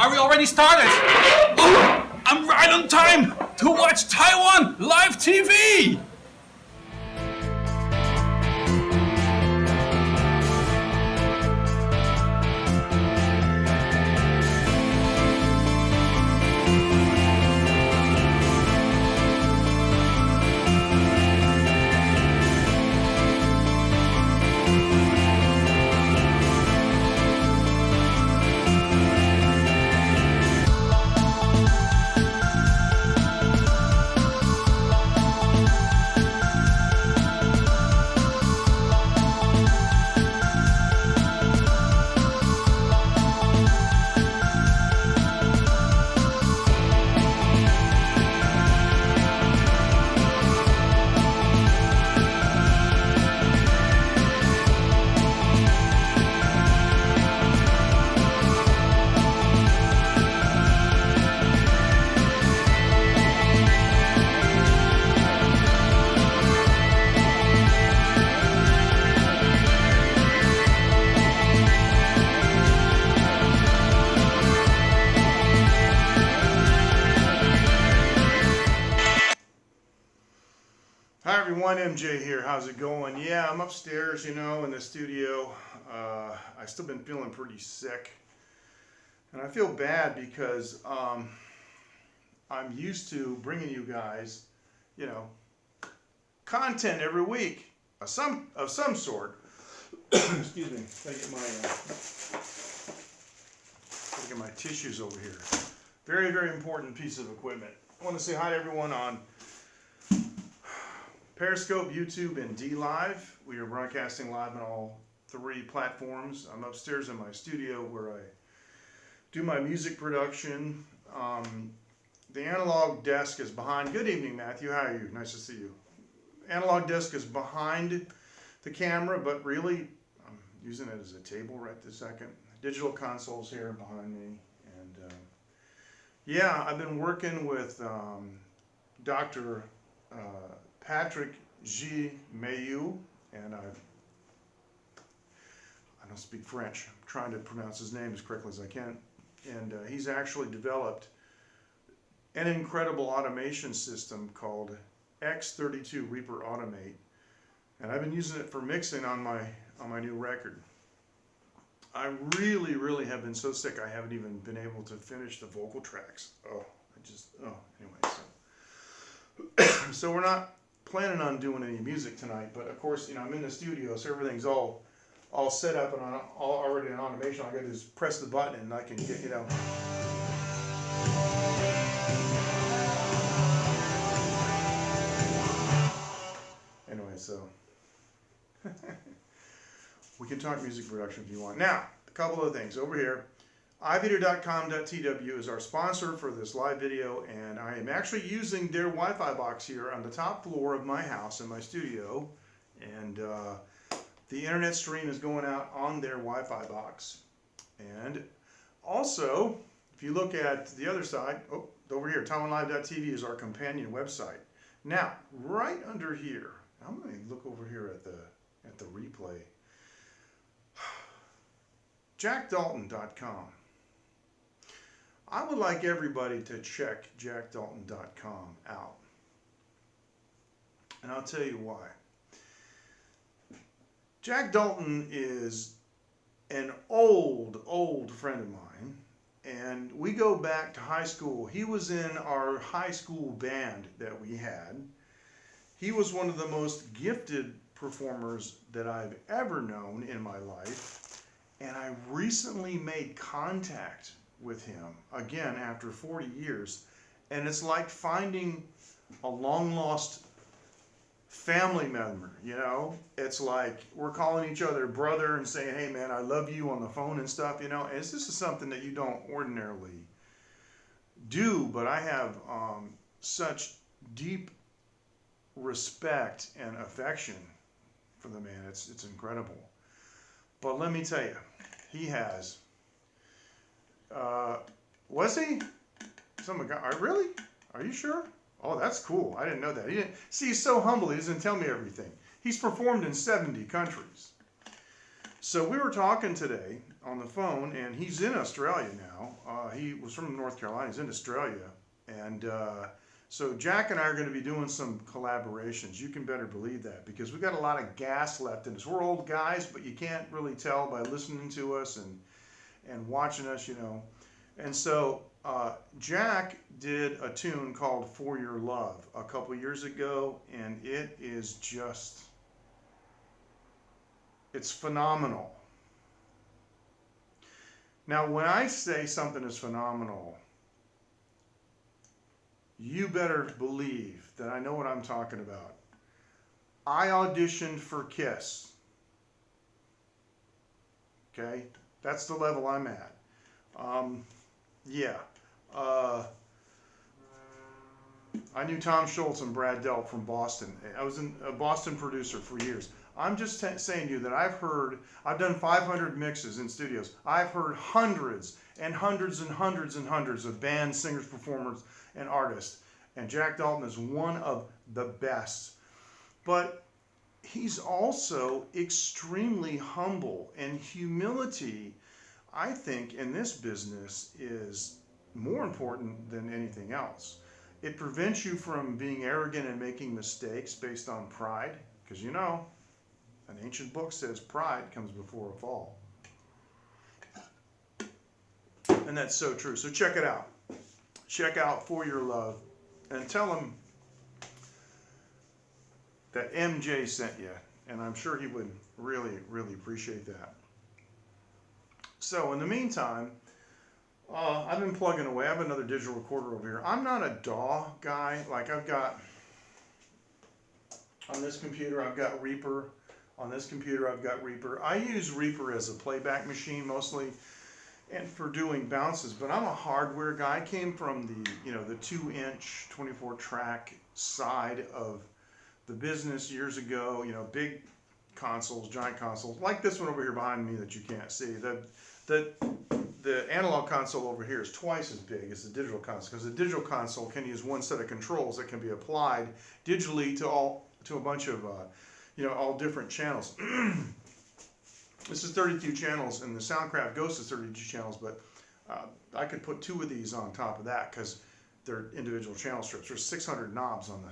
Are we already started? Oh, I'm right on time to watch Taiwan Live TV! Hi everyone, MJ here. How's it going? Yeah, I'm upstairs, in the studio. I still been feeling pretty sick. And I feel bad because I'm used to bringing you guys, content every week of some sort. Excuse me. Gotta get my tissues over here. Very, very important piece of equipment. I want to say hi to everyone on Periscope, YouTube, and D-Live. We are broadcasting live on all three platforms. I'm upstairs in my studio where I do my music production. The analog desk is behind. Good evening, Matthew. How are you? Nice to see you. Analog desk is behind the camera, but really I'm using it as a table right this second. Digital console's here behind me. And yeah, I've been working with Dr. Patrick G. Mayu, and I don't speak French. I'm trying to pronounce his name as correctly as I can. And he's actually developed an incredible automation system called X32 Reaper Automate, and I've been using it for mixing on my new record. I really, really have been so sick I haven't even been able to finish the vocal tracks. Anyway, so we're not planning on doing any music tonight, but of course, I'm in the studio, so everything's all set up and already in automation. I got to just press the button and I can get, Anyway, so we can talk music production if you want. Now, a couple of things over here. iVideo.com.tw is our sponsor for this live video, and I am actually using their Wi-Fi box here on the top floor of my house in my studio, and the internet stream is going out on their Wi-Fi box. And also, if you look at the other side, over here, TaiwanLiveTV is our companion website. Now, right under here, I'm going to look over here at the replay. JackDalton.com. I would like everybody to check JackDalton.com out. And I'll tell you why. Jack Dalton is an old friend of mine, and we go back to high school. He was in our high school band that we had. He was one of the most gifted performers that I've ever known in my life, and I recently made contact with him again after 40 years, and it's like finding a long lost family member. It's like we're calling each other brother and saying, hey man, I love you on the phone and stuff. And this is something that you don't ordinarily do, but I have such deep respect and affection for the man. It's incredible. But let me tell you, he has was he? Really? Are you sure? Oh, that's cool. I didn't know that. He didn't. See, he's so humble. He doesn't tell me everything. He's performed in 70 countries. So we were talking today on the phone, and he's in Australia now. He was from North Carolina. He's in Australia. And so Jack and I are going to be doing some collaborations. You can better believe that, because we got a lot of gas left in us. We're old guys, but you can't really tell by listening to us and watching us, you know. And so Jack did a tune called For Your Love a couple years ago, and it is just, it's phenomenal. Now, when I say something is phenomenal, you better believe that I know what I'm talking about. I auditioned for Kiss. Okay? That's the level I'm at. Yeah. I knew Tom Schultz and Brad Delp from Boston. I was a Boston producer for years. I'm just saying to you that I've done 500 mixes in studios. I've heard hundreds and hundreds and hundreds and hundreds of bands, singers, performers, and artists. And Jack Dalton is one of the best. But he's also extremely humble, and humility, I think, in this business is more important than anything else. It prevents you from being arrogant and making mistakes based on pride, because you know, an ancient book says pride comes before a fall. And that's so true. So check it out. Check out For Your Love, and tell him that MJ sent you, and I'm sure he would really, really appreciate that. So in the meantime, I've been plugging away. I have another digital recorder over here. I'm not a DAW guy. Like, I've got, on this computer, I've got Reaper. On this computer, I've got Reaper. I use Reaper as a playback machine mostly, and for doing bounces, but I'm a hardware guy. I came from the 2-inch 24-track side of the business years ago, big consoles, giant consoles, like this one over here behind me that you can't see. The analog console over here is twice as big as the digital console, because the digital console can use one set of controls that can be applied digitally to a bunch of all different channels. This is 32 channels, and the Soundcraft Ghost is 32 channels, but I could put 2 of these on top of that because they're individual channel strips. There's 600 knobs on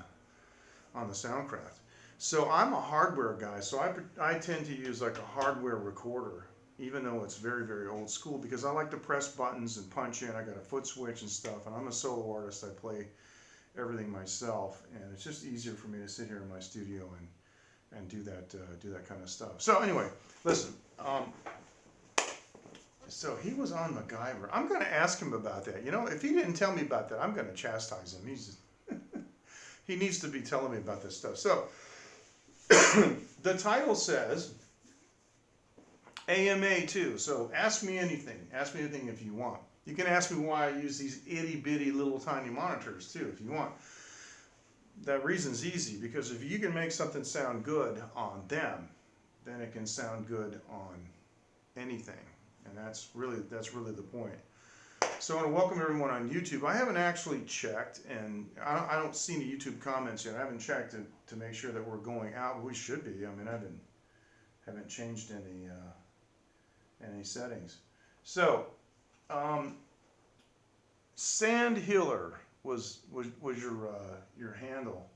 the Soundcraft. So I'm a hardware guy, so I tend to use like a hardware recorder, even though it's very, very old school, because I like to press buttons and punch in. I got a foot switch and stuff, and I'm a solo artist. I play everything myself, and it's just easier for me to sit here in my studio and do that kind of stuff. So anyway, listen. So he was on MacGyver. I'm going to ask him about that. If he didn't tell me about that, I'm going to chastise him. He needs to be telling me about this stuff. So the title says AMA 2. So ask me anything. Ask me anything if you want. You can ask me why I use these itty bitty little tiny monitors too, if you want. That reason's easy, because if you can make something sound good on them, then it can sound good on anything, and that's really the point. So I want to welcome everyone on YouTube. I haven't actually checked, and I don't see any YouTube comments yet. I haven't checked to make sure that we're going out, but we should be. I mean, I haven't changed any settings. So Sand Hiller was your handle.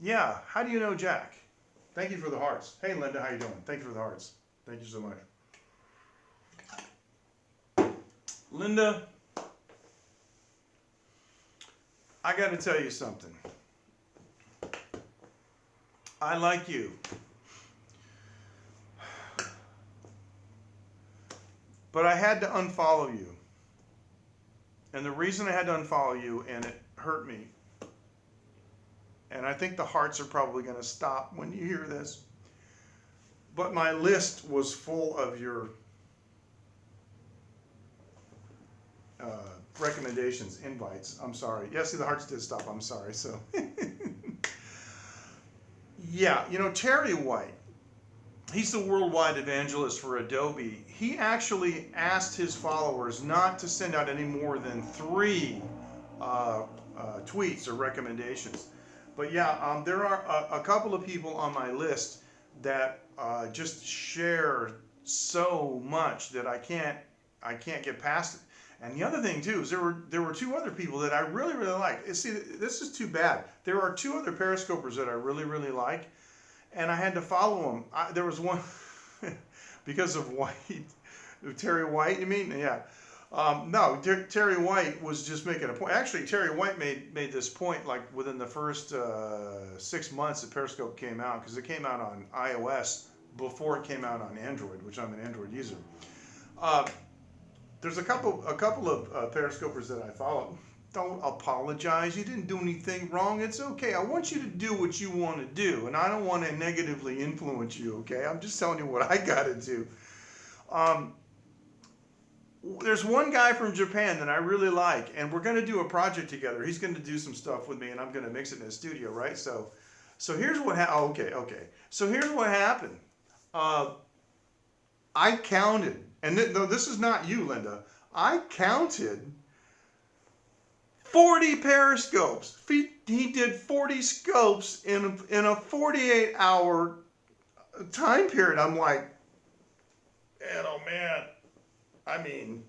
Yeah, how do you know Jack? Thank you for the hearts. Hey Linda, how you doing? Thank you for the hearts. Thank you so much. Linda, I got to tell you something. I like you. But I had to unfollow you. And the reason I had to unfollow you, and it hurt me, and I think the hearts are probably going to stop when you hear this, but my list was full of your recommendations, invites. I'm sorry. Yeah, see, the hearts did stop. I'm sorry. So, yeah, Terry White, he's the worldwide evangelist for Adobe. He actually asked his followers not to send out any more than 3 tweets or recommendations. But yeah, there are a couple of people on my list that just share so much that I can't get past it. And the other thing too is there were two other people that I really liked. See, this is too bad. There are two other Periscopers that I really like, and I had to follow them. There was one because of White, Terry White. You mean? Yeah. No, Terry White was just making a point. Actually, Terry White made this point like within the first 6 months that Periscope came out, because it came out on iOS before it came out on Android, which I'm an Android user. There's a couple of Periscopers that I follow. Don't apologize. You didn't do anything wrong. It's okay. I want you to do what you want to do, and I don't want to negatively influence you, okay? I'm just telling you what I got to do. There's one guy from Japan that I really like, and we're going to do a project together. He's going to do some stuff with me, and I'm going to mix it in his studio, right? So here's what happened. Okay. So here's what happened. I counted, and no, this is not you, Linda. I counted 40 periscopes. He did 40 scopes in a 48-hour time period. I'm like, oh man. I mean,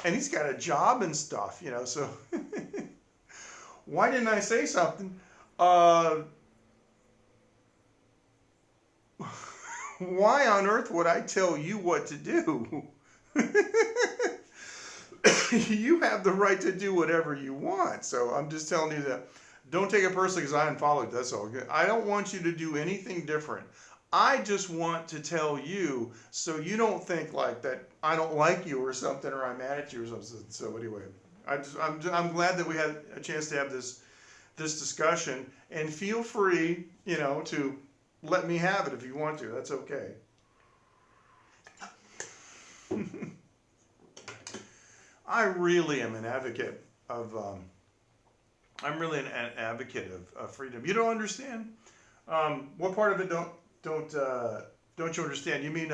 and he's got a job and stuff, you know, so why didn't I say something? Why on earth would I tell you what to do? You have the right to do whatever you want. So I'm just telling you that. Don't take it personally because I unfollowed. That's all good. I don't want you to do anything different. I just want to tell you so you don't think like that I don't like you or something, or I'm mad at you or something. So anyway, I'm glad that we had a chance to have this discussion, and feel free, you know, to let me have it if you want to. That's okay. I really am an advocate of I'm really an advocate of freedom. You don't understand? What part of it don't you understand? You mean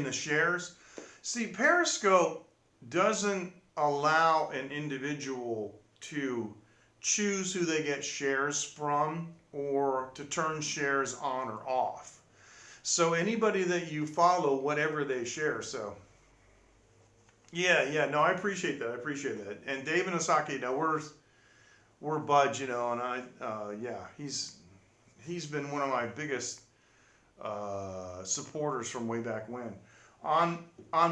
the shares? See, Periscope doesn't allow an individual to choose who they get shares from or to turn shares on or off. So anybody that you follow, whatever they share. So yeah, no, I appreciate that. And Dave and Osaki, now we're buds, you know, and he's been one of my biggest supporters from way back when. On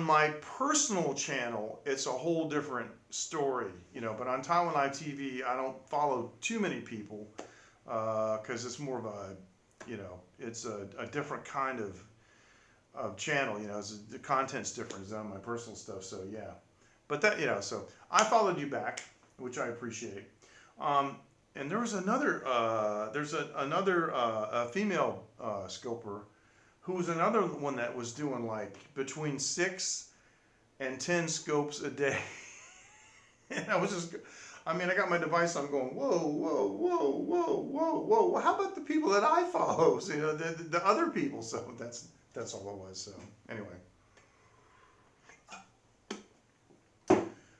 my personal channel, it's a whole different story, you know. But on TaiwanLiveTV, I don't follow too many people because it's more of a, you know, it's a different kind of channel, you know. The content's different than my personal stuff. So yeah, but that, you know, so I followed you back, which I appreciate. And there was another, a female scoper who was another one that was doing like between 6 and 10 scopes a day. And I got my device, I'm going, whoa. How about the people that I follow? So, you know, the other people. So that's all it was. So anyway.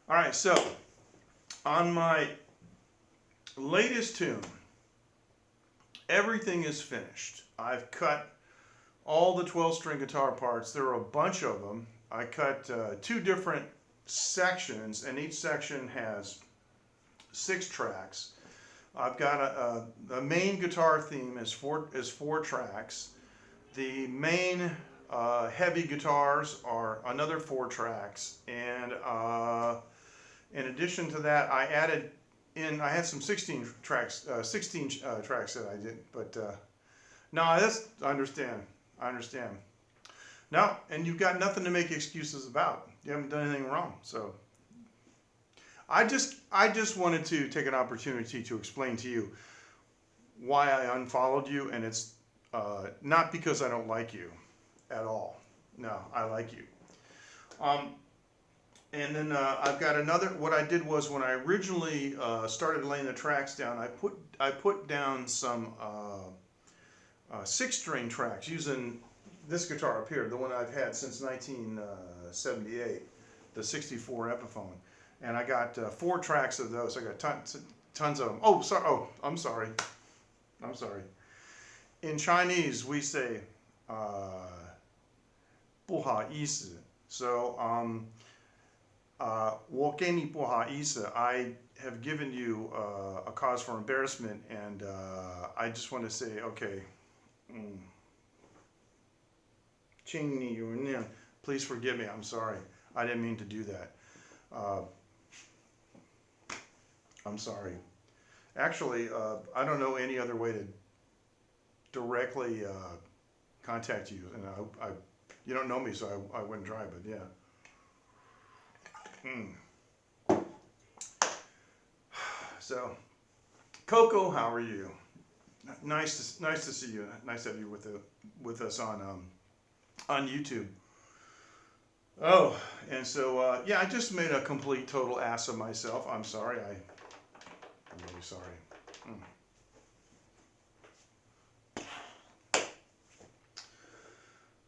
All right, so on my latest tune, everything is finished. I've cut all the 12-string guitar parts. There are a bunch of them. I cut 2 different sections, and each section has 6 tracks. I've got the main guitar theme is 4 tracks. The main heavy guitars are another 4 tracks, and in addition to that, I had some 16 tracks that I did, but no, I understand. No, and you've got nothing to make excuses about. You haven't done anything wrong. So I just wanted to take an opportunity to explain to you why I unfollowed you, and it's not because I don't like you at all. No, I like you. And then I've got another. What I did was when I originally started laying the tracks down, I put down some 6-string tracks using this guitar up here, the one I've had since 1978, the 64 Epiphone, and I got 4 tracks of those. I got tons of them. Oh, sorry. I'm sorry. in Chinese, we say, 不好意思. So, 我给你不好意思. I have given you a cause for embarrassment, and I just want to say, okay, 请你原谅. Please forgive me. I'm sorry. I didn't mean to do that. I'm sorry. Actually, I don't know any other way to directly contact you, and you don't know me, so I wouldn't try, but yeah. So, Coco, how are you? Nice to see you. Nice to have you with us on YouTube. Oh, and so yeah, I just made a complete total ass of myself. I'm sorry. I'm really sorry.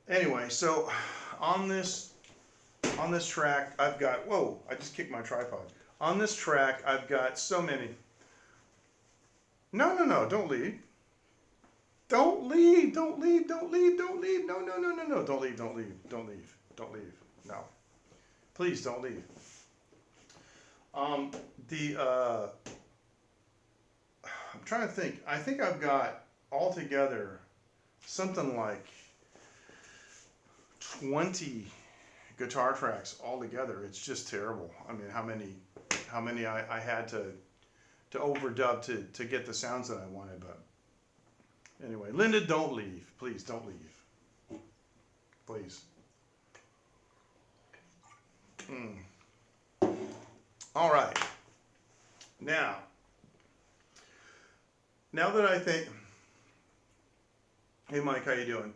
Anyway, so on this track, I've got, whoa, I just kicked my tripod. On this track, I've got so many. No, don't leave. Don't leave, don't leave, don't leave, don't leave. No, don't leave, don't leave, don't leave, don't leave. No. Please don't leave. I'm trying to think. I think I've got altogether something like 20 guitar tracks all together. It's just terrible. I mean, how many I had to overdub to get the sounds that I wanted. But anyway, Linda, don't leave. Please don't leave. Please. All right. Now that I think, hey Mike, how you doing?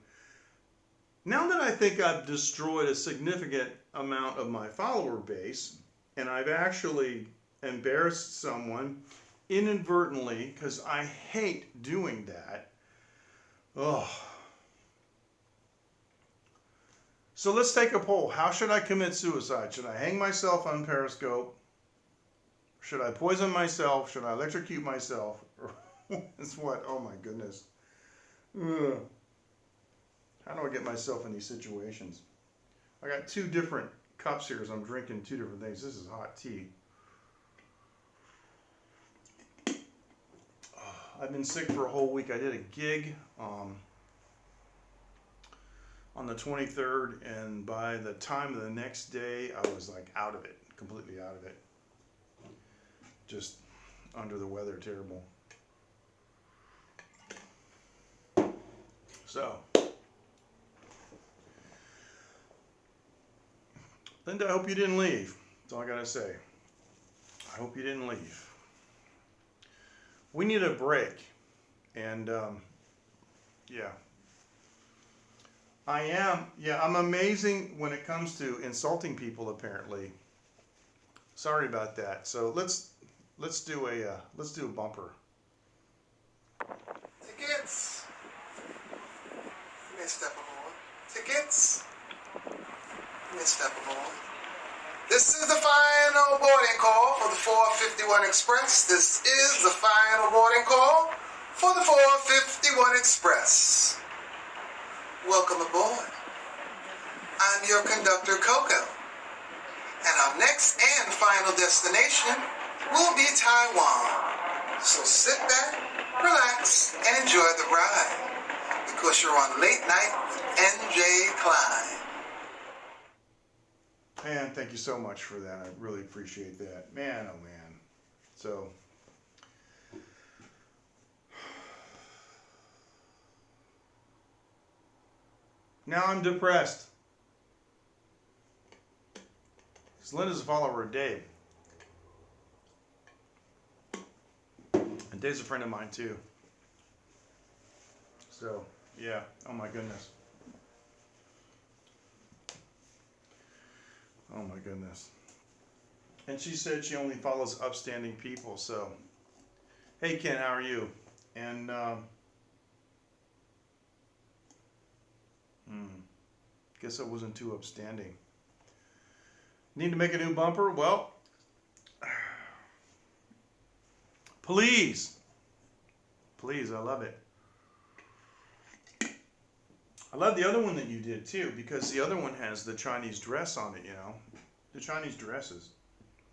Now that I think I've destroyed a significant amount of my follower base, and I've actually embarrassed someone inadvertently, because I hate doing that. Oh. So let's take a poll. How should I commit suicide? Should I hang myself on Periscope? Should I poison myself? Should I electrocute myself? It's what? Oh my goodness. Ugh. How do I get myself in these situations? I got 2 different cups here, so I'm drinking 2 different things. This is hot tea. I've been sick for a whole week. I did a gig on the 23rd, and by the time of the next day, I was like out of it, completely out of it. Just under the weather, terrible. So, Linda, I hope you didn't leave. That's all I gotta say. I hope you didn't leave. We need a break, and yeah. I'm amazing when it comes to insulting people, apparently. Sorry about that. So let's do a bumper. Tickets. Step aboard. Tickets. Step aboard. This is the final boarding call for the 451 Express. This is the final boarding call for the 451 Express. Welcome aboard. I'm your conductor, Coco. And our next and final destination will be Taiwan. So sit back, relax, and enjoy the ride. Because you're on Late Night with NJ Klein. Man, thank you so much for that. I really appreciate that. Man, oh man. So, now I'm depressed. Because Linda's a follower of Dave. And Dave's a friend of mine too. So, yeah. Oh my goodness. Oh my goodness. And she said she only follows upstanding people. So, hey Ken, how are you? And guess I wasn't too upstanding. Need to make a new bumper? Well, please, I love it. love the other one that you did too, because the other one has the Chinese dress on it, you know. The Chinese dress is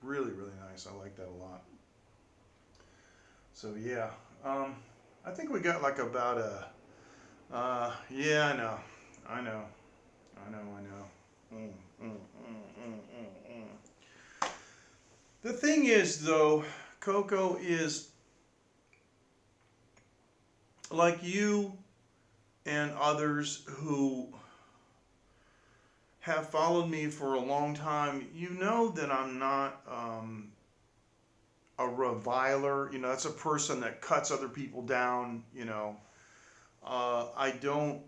really, really nice. I like that a lot. So yeah, I think we got like about yeah, I know. Mm, mm, mm, mm, mm, mm. The thing is though, Coco, is like you and others who have followed me for a long time, you know that I'm not a reviler. You know, that's a person that cuts other people down. You know, I don't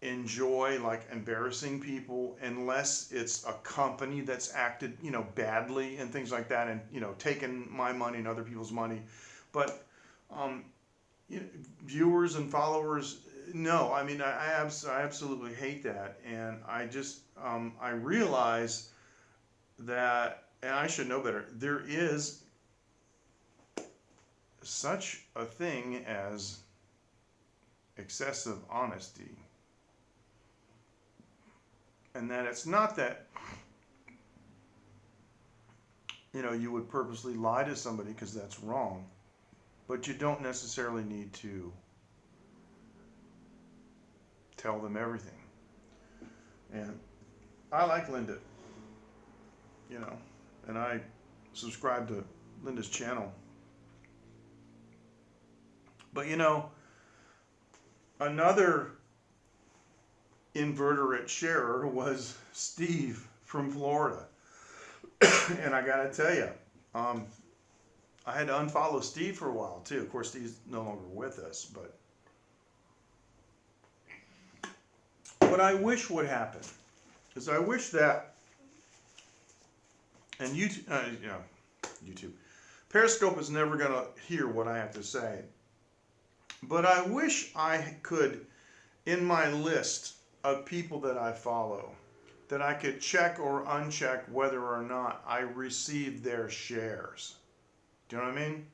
enjoy like embarrassing people unless it's a company that's acted, you know, badly and things like that, and, you know, taken my money and other people's money. But you know, viewers and followers, no, I mean, I absolutely hate that. And I just, I realize that, and I should know better, there is such a thing as excessive honesty. And that it's not that, you know, you would purposely lie to somebody, because that's wrong. But you don't necessarily need to tell them everything. And I like Linda, you know, and I subscribe to Linda's channel. But, you know, another invertebrate sharer was Steve from Florida. And I gotta tell you, I had to unfollow Steve for a while too. Of course, Steve's no longer with us, but what I wish would happen is I wish that, and YouTube, Periscope is never gonna hear what I have to say, but I wish I could, in my list of people that I follow, that I could check or uncheck whether or not I received their shares. Do you know what I mean?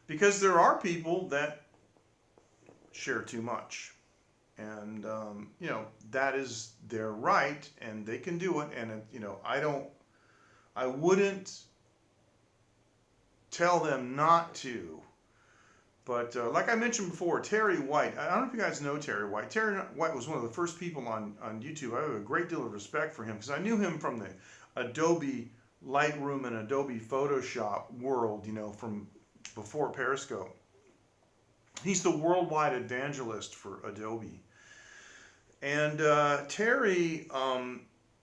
Because there are people that share too much. And, you know, that is their right, and they can do it. And, you know, I wouldn't tell them not to. But like I mentioned before, Terry White, I don't know if you guys know Terry White. Terry White was one of the first people on YouTube. I have a great deal of respect for him, because I knew him from the Adobe Lightroom and Adobe Photoshop world, you know, from before Periscope. He's the worldwide evangelist for Adobe. And Terry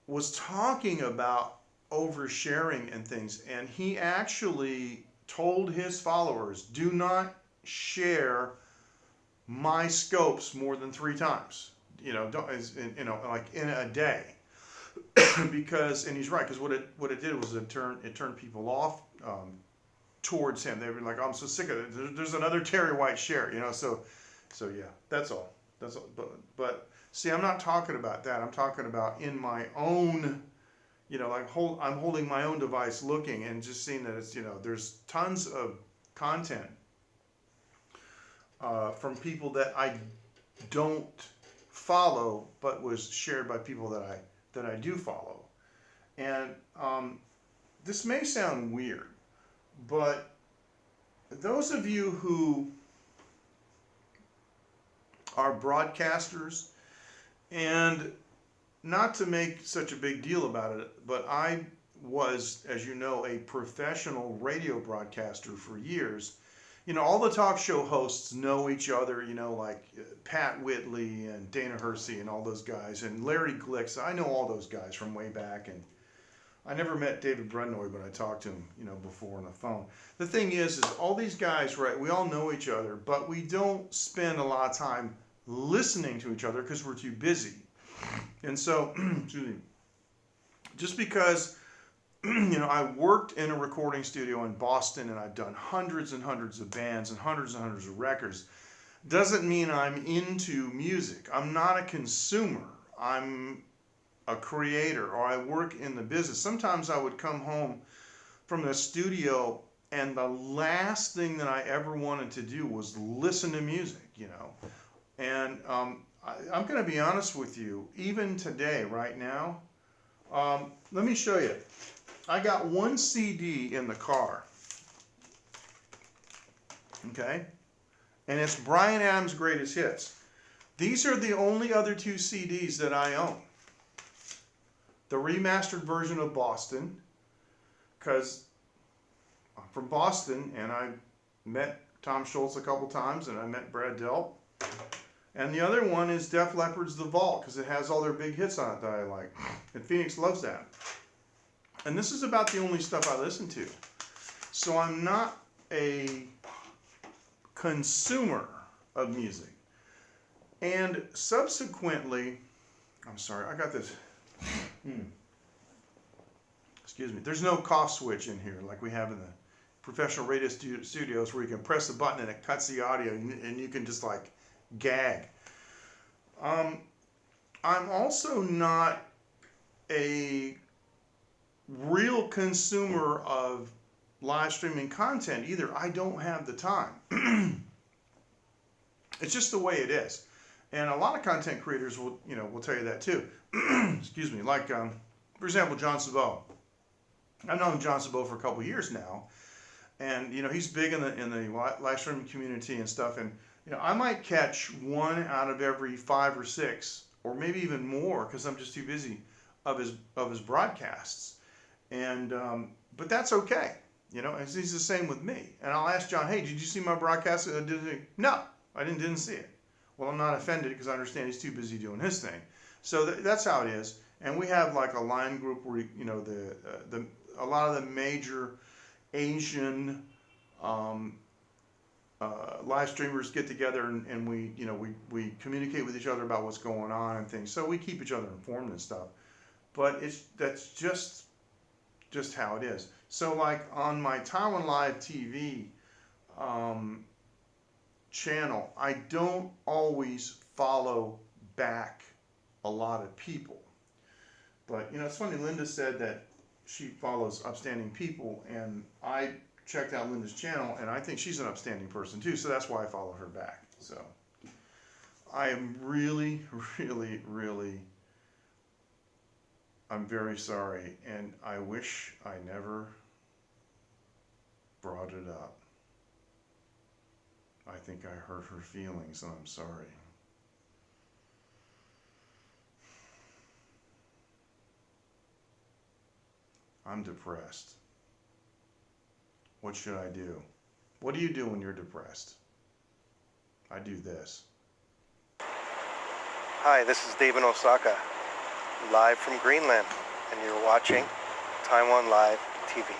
was talking about oversharing and things, and he actually told his followers, do not share my scopes more than 3 times. You know, like in a day. Because, and he's right, because what it did was it turned people off towards him. They were like, oh, I'm so sick of it. There's another Terry White share, you know. So yeah, that's all. But see, I'm not talking about that. I'm talking about in my own, you know, like I'm holding my own device, looking and just seeing that it's, you know, there's tons of content from people that I don't follow, but was shared by people that I do follow. And this may sound weird, but those of you who are broadcasters, and not to make such a big deal about it, but I was, as you know, a professional radio broadcaster for years. You know, all the talk show hosts know each other, you know, like Pat Whitley and Dana Hersey and all those guys, and Larry Glicks. I know all those guys from way back, and I never met David Brenoy, but I talked to him, you know, before on the phone. The thing is all these guys, right, we all know each other, but we don't spend a lot of time listening to each other because we're too busy. And so, excuse me, just because, you know, I worked in a recording studio in Boston, and I've done hundreds and hundreds of bands and hundreds of records, doesn't mean I'm into music. I'm not a consumer. I'm a creator, or I work in the business. Sometimes I would come home from the studio And the last thing that I ever wanted to do was listen to music, you know. And I'm going to be honest with you, even today, right now, let me show you. I got one CD in the car, okay? And it's Bryan Adams' Greatest Hits. These are the only other two CDs that I own. The remastered version of Boston, because I'm from Boston, and I met Tom Schultz a couple times, and I met Brad Delp. And the other one is Def Leppard's The Vault, because it has all their big hits on it that I like. And Phoenix loves that. And this is about the only stuff I listen to. So I'm not a consumer of music. And subsequently, I'm sorry, I got this. Excuse me. There's no cough switch in here like we have in the professional radio studios where you can press the button and it cuts the audio and you can just like gag. I'm also not a real consumer of live streaming content either. I don't have the time. It's just the way it is. And a lot of content creators will tell you that too. Excuse me. Like, for example, John Sabot. I've known John Sabot for a couple years now. And, he's big in the live streaming community and stuff. And, I might catch one out of every 5 or 6, or maybe even more, because I'm just too busy, of his broadcasts. And, but that's okay. He's the same with me. And I'll ask John, hey, did you see my broadcast? No, I didn't see it. Well, I'm not offended because I understand he's too busy doing his thing. So that's how it is. And we have like a line group where, a lot of the major Asian live streamers get together and we communicate with each other about what's going on and things. So we keep each other informed and stuff. But that's just how it is. So like on my TaiwanLiveTV channel, I don't always follow back a lot of people. But it's funny, Linda said that she follows upstanding people, and I checked out Linda's channel and I think she's an upstanding person too, so that's why I follow her back. So I am really, really, really, I'm very sorry, and I wish I never brought it up. I think I hurt her feelings, and I'm sorry. I'm depressed. What should I do? What do you do when you're depressed? I do this. Hi, this is David Osaka, live from Greenland, and you're watching Taiwan Live TV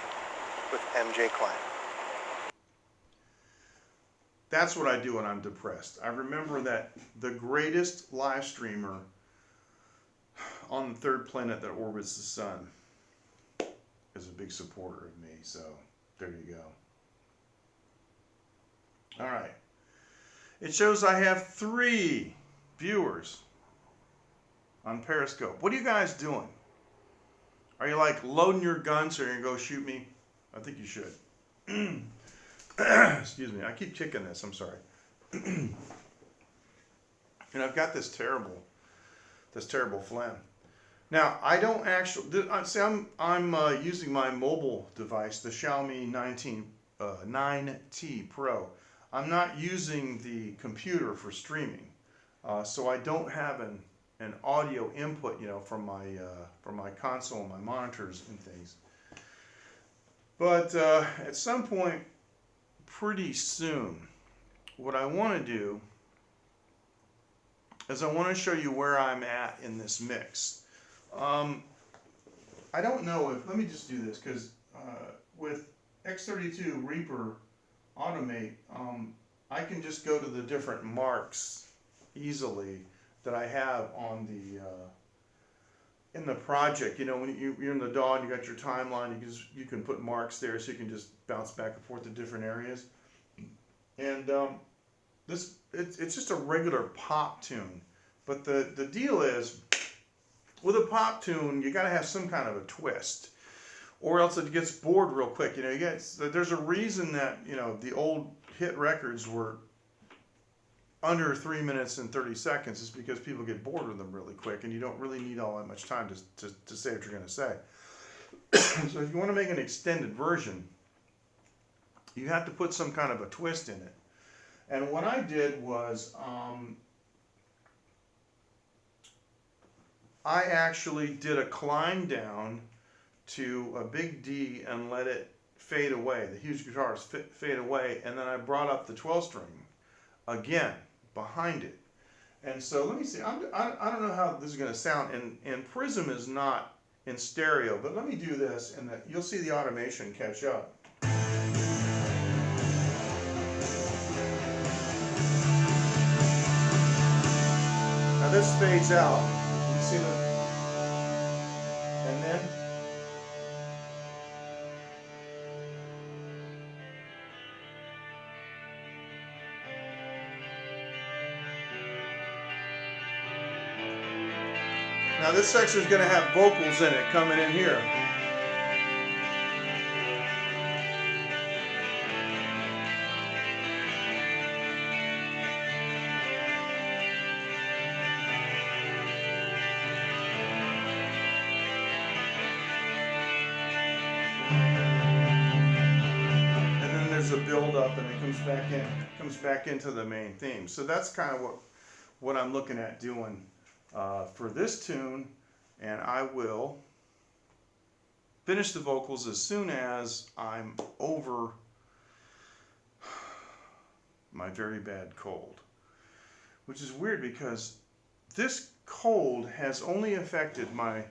with MJ Klein. That's what I do when I'm depressed. I remember that the greatest live streamer on the third planet that orbits the sun is a big supporter of me, so there you go. All right. It shows I have 3 viewers on Periscope. What are you guys doing? Are you like loading your guns or are you going to go shoot me? I think you should. Excuse me. I keep kicking this. I'm sorry. And I've got this terrible phlegm. Now, I don't actually, see, I'm using my mobile device, the Xiaomi 9T Pro. I'm not using the computer for streaming, so I don't have an audio input, from my console, my monitors and things. But at some point, pretty soon, what I want to do is I want to show you where I'm at in this mix. I don't know if, let me just do this, because with X32 Reaper Automate, I can just go to the different marks easily that I have on the in the project. When you're in the DAW and you got your timeline, you can put marks there, so you can just bounce back and forth to different areas. And it's just a regular pop tune, but the deal is, with a pop tune, you got to have some kind of a twist. or else it gets bored real quick. You know, there's a reason that, you know, the old hit records were under 3 minutes and 30 seconds is because people get bored with them really quick, and you don't really need all that much time to say what you're going to say. So if you want to make an extended version, you have to put some kind of a twist in it. And what I did was, I actually did a climb down to a big D and let it fade away, the huge guitars fade away, and then I brought up the 12 string again behind it. And so let me see, I don't know how this is going to sound, and Prism is not in stereo, but let me do this and you'll see the automation catch up. Now this fades out. You see the, and then now this section is going to have vocals in it coming in here. And then there's a build up and it comes back into the main theme. So that's kind of what I'm looking at doing for this tune, and I will finish the vocals as soon as I'm over my very bad cold, which is weird because this cold has only affected my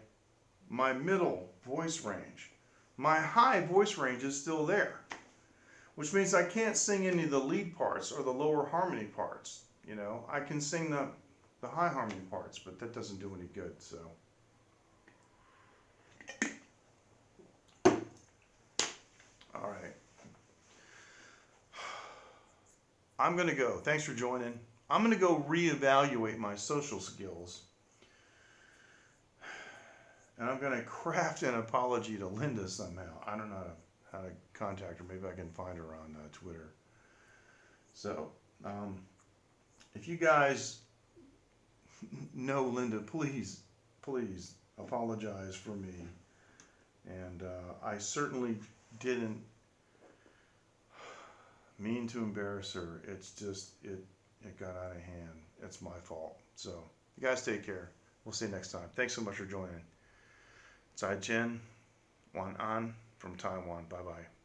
middle voice range. My high voice range is still there, which means I can't sing any of the lead parts or the lower harmony parts. You know, I can sing the high harmony parts, but that doesn't do any good, so. All right. I'm going to go. Thanks for joining. I'm going to go reevaluate my social skills. And I'm going to craft an apology to Linda somehow. I don't know how to contact her. Maybe I can find her on Twitter. So, if you guys know Linda, please apologize for me. And I certainly didn't mean to embarrass her. It's just, it got out of hand. It's my fault. So, you guys take care. We'll see you next time. Thanks so much for joining. 再见, Wan An from Taiwan. Bye-bye.